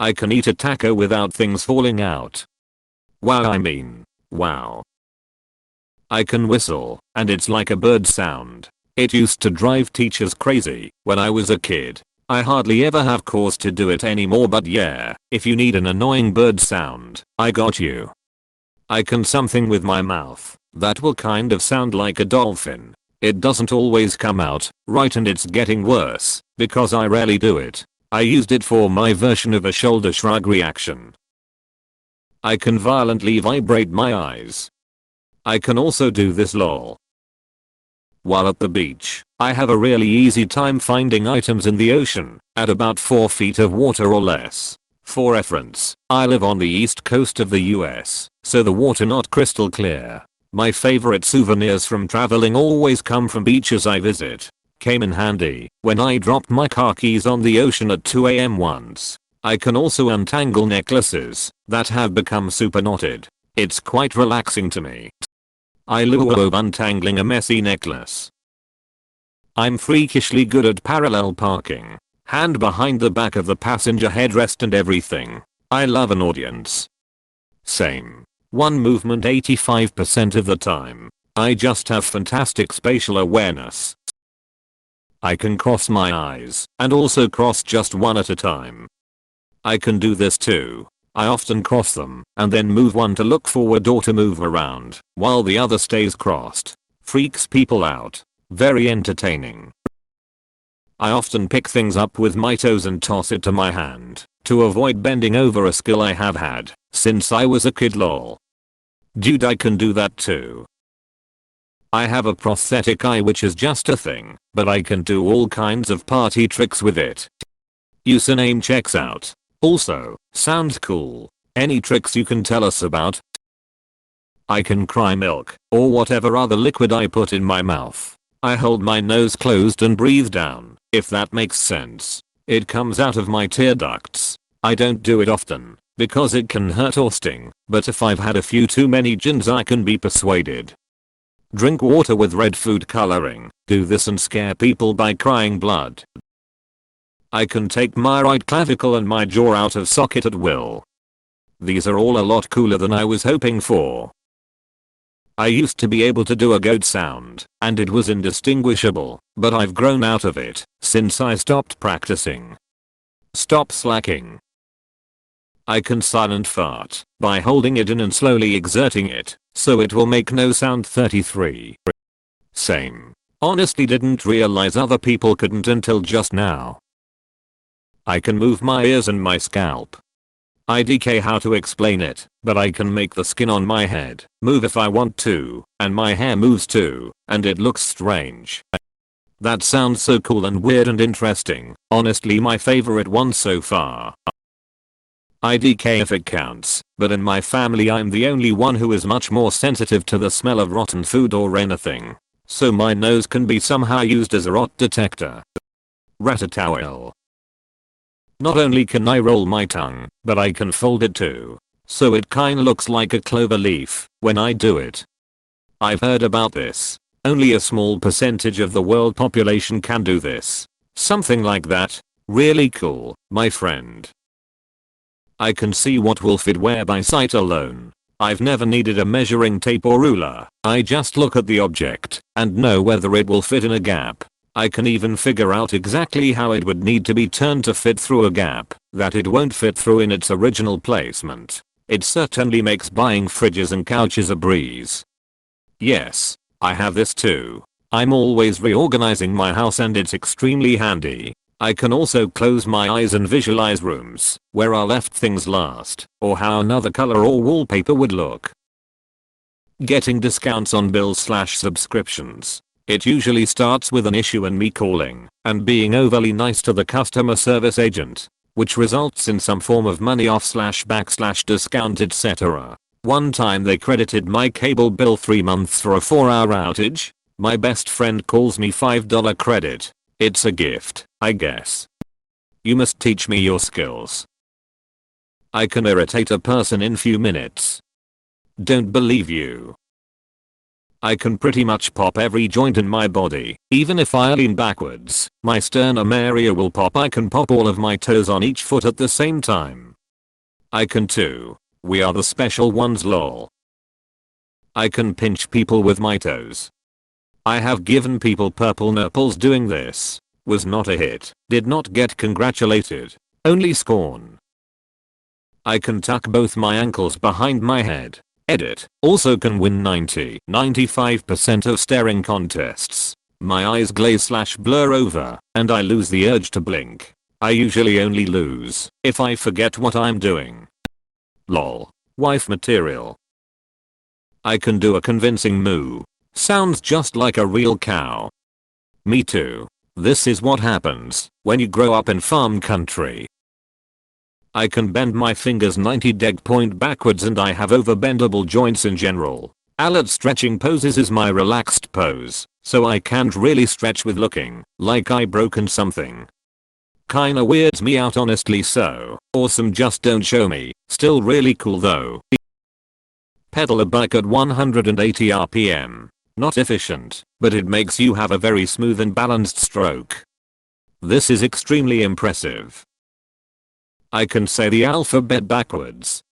I can eat a taco without things falling out. Wow, wow. I can whistle, and it's like a bird sound. It used to drive teachers crazy when I was a kid. I hardly ever have cause to do it anymore, but yeah, if you need an annoying bird sound, I got you. I can something with my mouth that will kind of sound like a dolphin. It doesn't always come out right, and it's getting worse because I rarely do it. I used it for my version of a shoulder shrug reaction. I can violently vibrate my eyes. I can also do this lol. While at the beach, I have a really easy time finding items in the ocean at about 4 feet of water or less. For reference, I live on the east coast of the US, so the water not crystal clear. My favorite souvenirs from traveling always come from beaches I visit. Came in handy when I dropped my car keys on the ocean at 2 AM once. I can also untangle necklaces that have become super knotted. It's quite relaxing to me. I love untangling a messy necklace. I'm freakishly good at parallel parking. Hand behind the back of the passenger headrest and everything. I love an audience. Same. One movement 85% of the time. I just have fantastic spatial awareness. I can cross my eyes and also cross just one at a time. I can do this too. I often cross them and then move one to look forward or to move around while the other stays crossed. Freaks people out. Very entertaining. I often pick things up with my toes and toss it to my hand to avoid bending over, a skill I have had since I was a kid lol. Dude, I can do that too. I have a prosthetic eye, which is just a thing, but I can do all kinds of party tricks with it. Username checks out. Also, sounds cool. Any tricks you can tell us about? I can cry milk or whatever other liquid I put in my mouth. I hold my nose closed and breathe down, if that makes sense. It comes out of my tear ducts. I don't do it often because it can hurt or sting, but if I've had a few too many gins I can be persuaded. Drink water with red food coloring. Do this and scare people by crying blood. I can take my right clavicle and my jaw out of socket at will. These are all a lot cooler than I was hoping for. I used to be able to do a goat sound, and it was indistinguishable, but I've grown out of it since I stopped practicing. Stop slacking. I can silent fart by holding it in and slowly exerting it, so it will make no sound. 33. Same. Honestly didn't realize other people couldn't until just now. I can move my ears and my scalp. IDK how to explain it, but I can make the skin on my head move if I want to, and my hair moves too, and it looks strange. That sounds so cool and weird and interesting. Honestly my favorite one so far. IDK if it counts, but in my family I'm the only one who is much more sensitive to the smell of rotten food or anything. So my nose can be somehow used as a rot detector. Ratatouille. Not only can I roll my tongue, but I can fold it too. So it kinda looks like a clover leaf when I do it. I've heard about this. Only a small percentage of the world population can do this. Something like that. Really cool, my friend. I can see what will fit where by sight alone. I've never needed a measuring tape or ruler. I just look at the object and know whether it will fit in a gap. I can even figure out exactly how it would need to be turned to fit through a gap that it won't fit through in its original placement. It certainly makes buying fridges and couches a breeze. Yes, I have this too. I'm always reorganizing my house and it's extremely handy. I can also close my eyes and visualize rooms where I left things last, or how another color or wallpaper would look. Getting discounts on bills/subscriptions. It usually starts with an issue and me calling and being overly nice to the customer service agent, which results in some form of money off/back/discount etc. One time they credited my cable bill 3 months for a 4-hour outage. My best friend calls me $5 credit. It's a gift, I guess. You must teach me your skills. I can irritate a person in few minutes. Don't believe you. I can pretty much pop every joint in my body. Even if I lean backwards, my sternum area will pop. I can pop all of my toes on each foot at the same time. I can too. We are the special ones lol. I can pinch people with my toes. I have given people purple nipples doing this. Was not a hit. Did not get congratulated. Only scorn. I can tuck both my ankles behind my head. Edit. Also can win 95% of staring contests. My eyes glaze/blur over, and I lose the urge to blink. I usually only lose if I forget what I'm doing. Lol. Wife material. I can do a convincing moo. Sounds just like a real cow. Me too. This is what happens when you grow up in farm country. I can bend my fingers 90° point backwards and I have overbendable joints in general. Alert stretching poses is my relaxed pose, so I can't really stretch with looking like I broken something. Kinda weirds me out honestly, so awesome, just don't show me. Still really cool though. Pedal a bike at 180 rpm. Not efficient, but it makes you have a very smooth and balanced stroke. This is extremely impressive. I can say the alphabet backwards.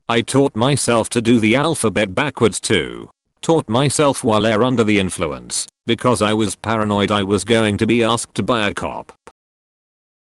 I taught myself to do the alphabet backwards too. Taught myself while under the influence, because I was paranoid I was going to be asked by a cop.